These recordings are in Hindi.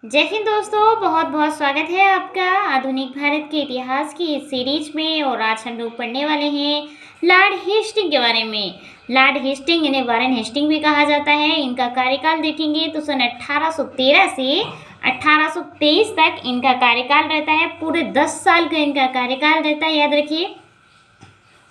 जय हिंद दोस्तों, बहुत बहुत स्वागत है आपका आधुनिक भारत के इतिहास की इस सीरीज में। और आज हम लोग पढ़ने वाले हैं लॉर्ड हेस्टिंग के बारे में। लॉर्ड हेस्टिंग इन्हें वारेन हेस्टिंग भी कहा जाता है। इनका कार्यकाल देखेंगे तो सन 1813 से 1823 तक इनका कार्यकाल रहता है। पूरे 10 साल का इनका कार्यकाल रहता है, याद रखिए।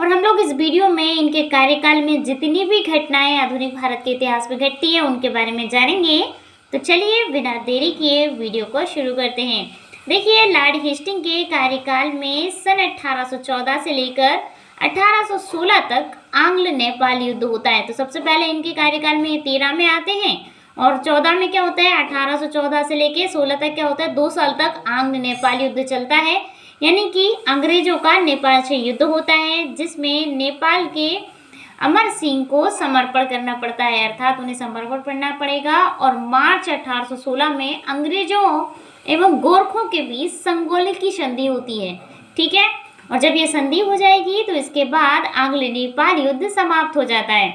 और हम लोग इस वीडियो में इनके कार्यकाल में जितनी भी घटनाएं आधुनिक भारत के इतिहास में घटती है उनके बारे में जानेंगे। तो चलिए बिना देरी किए वीडियो को शुरू करते हैं। देखिए, लॉर्ड हेस्टिंग के कार्यकाल में सन 1814 से लेकर 1816 तक आंग्ल नेपाल युद्ध होता है। तो सबसे पहले इनके कार्यकाल में 13 में आते हैं और 14 में क्या होता है, 1814 से लेकर 16 तक क्या होता है, 2 साल तक आंग्ल नेपाल युद्ध चलता है। यानी कि अंग्रेजों का नेपाल से युद्ध होता है, जिसमें नेपाल के अमर सिंह को समर्पण करना पड़ता है, अर्थात उन्हें समर्पण करना पड़ेगा। और मार्च 1816 में अंग्रेजों एवं गोरखों के बीच संगोली की संधि होती है, ठीक है। और जब ये संधि हो जाएगी तो इसके बाद आंग्ल नेपाल युद्ध समाप्त हो जाता है।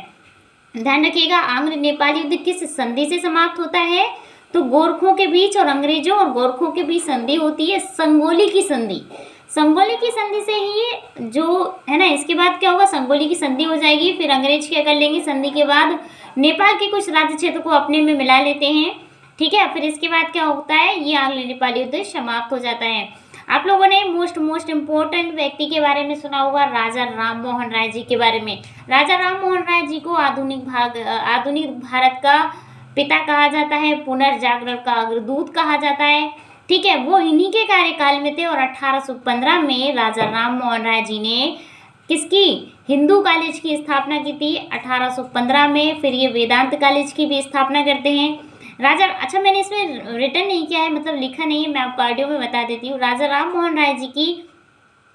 ध्यान रखिएगा, आंग्ल नेपाल युद्ध किस संधि से समाप्त होता है, तो गोरखों के बीच और अंग्रेजों और गोरखों के बीच संधि होती है, संगोली की संधि। संगोली की संधि से ही जो है ना, इसके बाद क्या होगा, संगोली की संधि हो जाएगी। फिर अंग्रेज क्या कर लेंगे, संधि के बाद नेपाल के कुछ राज्य क्षेत्र को अपने में मिला लेते हैं, ठीक है। फिर इसके बाद क्या होता है, ये आंग्ल नेपाल युद्ध समाप्त हो जाता है। आप लोगों ने मोस्ट इम्पोर्टेंट व्यक्ति के बारे में सुना होगा, राजा राम मोहन राय जी के बारे में। राजा राम मोहन राय जी को आधुनिक भारत का पिता कहा जाता है, पुनर्जागरण का अग्रदूत कहा जाता है, ठीक है। वो इन्हीं के कार्यकाल में थे। और 1815 में राजा राम मोहन राय जी ने किसकी, हिंदू कॉलेज की स्थापना की थी 1815 में। फिर ये वेदांत कॉलेज की भी स्थापना करते हैं राजा। अच्छा, मैंने इसमें रिटर्न नहीं किया है, मतलब लिखा नहीं है, मैं आपको ऑडियो में बता देती हूँ। राजा राम मोहन राय जी की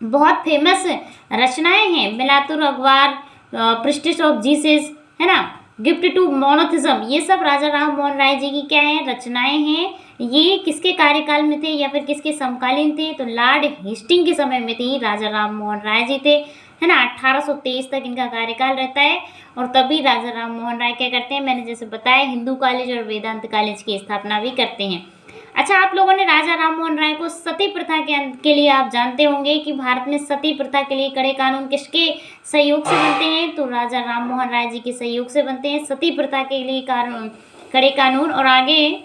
बहुत फेमस रचनाएं हैं, मिलातुर अखबार, प्रेस्टिज ऑफ जीसस, है ना, गिफ्ट टू मोनोथिज्म, ये सब राजा राम मोहन राय जी की क्या है, रचनाएं हैं। ये किसके कार्यकाल में थे या फिर किसके समकालीन थे, तो लॉर्ड हेस्टिंग के समय में थे राजा राम मोहन राय जी थे, है ना। 1823 तक इनका कार्यकाल रहता है। और तभी राजा राम मोहन राय क्या करते हैं, मैंने जैसे बताया, हिंदू कॉलेज और वेदांत कॉलेज की स्थापना भी करते हैं। अच्छा, आप लोगों ने राजा राम मोहन राय को सती प्रथा के लिए आप जानते होंगे कि भारत में सती प्रथा के लिए कड़े कानून किसके सहयोग से बनते हैं, तो राजा राम मोहन राय जी के सहयोग से बनते हैं सती प्रथा के लिए कड़े कानून। और आगे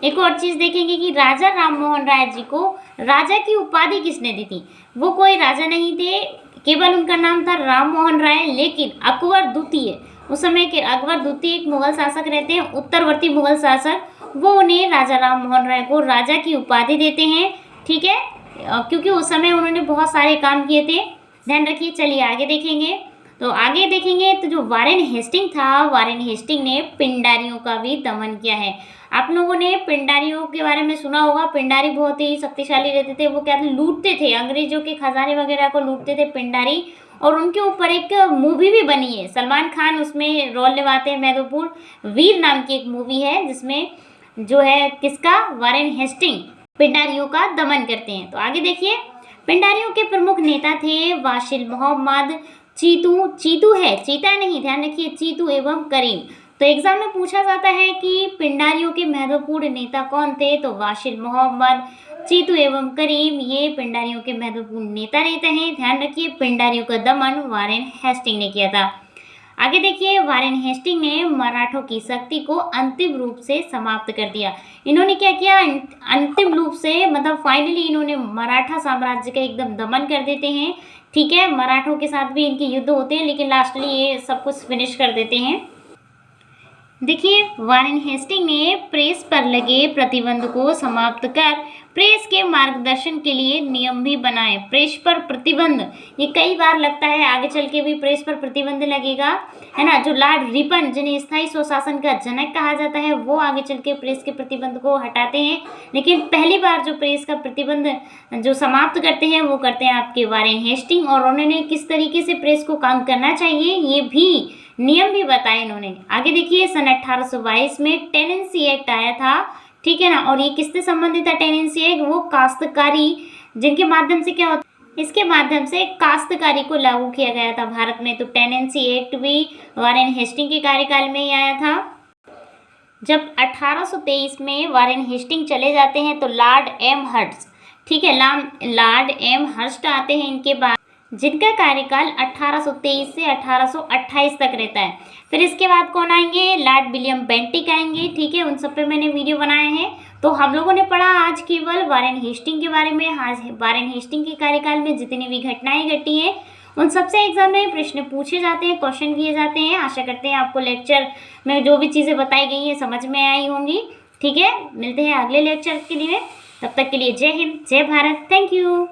एक और चीज़ देखेंगे कि राजा राम मोहन राय जी को राजा की उपाधि किसने दी थी। वो कोई राजा नहीं थे, केवल उनका नाम था राम मोहन राय। लेकिन अकबर द्वितीय, उस समय के अकबर द्वितीय एक मुगल शासक रहते हैं, उत्तरवर्ती मुगल शासक, वो उन्हें राजा राम मोहन राय को राजा की उपाधि देते हैं, ठीक है, क्योंकि उस समय उन्होंने बहुत सारे काम किए थे। ध्यान रखिए। चलिए आगे देखेंगे। तो आगे देखेंगे तो जो वारेन हेस्टिंग था, वारेन हेस्टिंग ने पिंडारियों का भी दमन किया है। आप लोगों ने पिंडारियों के बारे में सुना होगा। पिंडारी बहुत ही शक्तिशाली रहते थे, वो क्या थे, लूटते थे, अंग्रेजों के खजाने वगैरह को लूटते थे पिंडारी। और उनके ऊपर एक मूवी भी बनी है, सलमान खान उसमें रोल निभाते हैं महत्वपूर्ण। वीर नाम की एक मूवी है जिसमें जो है किसका, वारेन हेस्टिंग पिंडारियों का दमन करते हैं। तो आगे देखिए, पिंडारियों के प्रमुख नेता थे वासिल मोहम्मद, चीतू है, चीता नहीं, ध्यान रखिए, चीतू एवं करीम। तो एग्जाम में पूछा जाता है कि पिंडारियों के महत्वपूर्ण नेता कौन थे, तो वासिल मोहम्मद, चीतू एवं करीम, ये पिंडारियों के महत्वपूर्ण नेता रहते हैं। ध्यान रखिए, पिंडारियों का दमन वारेन हेस्टिंग ने किया था। आगे देखिए, वारेन हेस्टिंग ने मराठों की शक्ति को अंतिम रूप से समाप्त कर दिया। इन्होंने क्या किया, अंतिम रूप से, मतलब फाइनली इन्होंने मराठा साम्राज्य का एकदम दमन कर देते हैं, ठीक है। मराठों के साथ भी इनके युद्ध होते हैं, लेकिन लास्टली ये सब कुछ फिनिश कर देते हैं। देखिए, वारेन हेस्टिंग ने प्रेस पर लगे प्रतिबंध को समाप्त कर प्रेस के मार्गदर्शन के लिए नियम भी बनाए। प्रेस पर प्रतिबंध, ये कई बार लगता है, आगे चल के भी प्रेस पर प्रतिबंध लगेगा, है ना। जो लॉर्ड रिपन, जिन्हें स्थायी स्वशासन का जनक कहा जाता है, वो आगे चल के प्रेस के प्रतिबंध को हटाते हैं। लेकिन पहली बार जो प्रेस का प्रतिबंध जो समाप्त करते हैं वो करते हैं आपके वारेन हेस्टिंग। और उन्होंने किस तरीके से प्रेस को काम करना चाहिए ये भी नियम भी बताए इन्होंने। आगे देखिए, सन 1822 में टेनेंसी एक्ट आया था, ठीक है ना। और ये किससे संबंधित था टेनेंसी एक्ट, वो काश्तकारी, जिनके माध्यम से क्या होता, इसके माध्यम से काश्तकारी को लागू किया गया था भारत में। तो टेनेंसी एक्ट भी वारेन हेस्टिंग के कार्यकाल में ही आया था। जब 1823 में वारेन हेस्टिंग चले जाते हैं तो लॉर्ड एम हर्स्ट, ठीक है, लॉर्ड एम हर्स्ट आते हैं इनके बाद, जिनका कार्यकाल 1823 से 1828 तक रहता है। फिर इसके बाद कौन आएंगे, लॉर्ड विलियम बेंटिक आएंगे, ठीक है, उन सब पे मैंने वीडियो बनाए हैं। तो हम लोगों ने पढ़ा आज केवल वारेन हेस्टिंग के बारे में। वारेन हेस्टिंग के कार्यकाल में जितनी भी घटनाएं घटी हैं उन सबसे एग्जाम में प्रश्न पूछे जाते हैं, क्वेश्चन किए जाते हैं। आशा करते हैं आपको लेक्चर में जो भी चीज़ें बताई गई हैं समझ में आई होंगी, ठीक है। मिलते हैं अगले लेक्चर के लिए, तब तक के लिए जय हिंद, जय भारत, थैंक यू।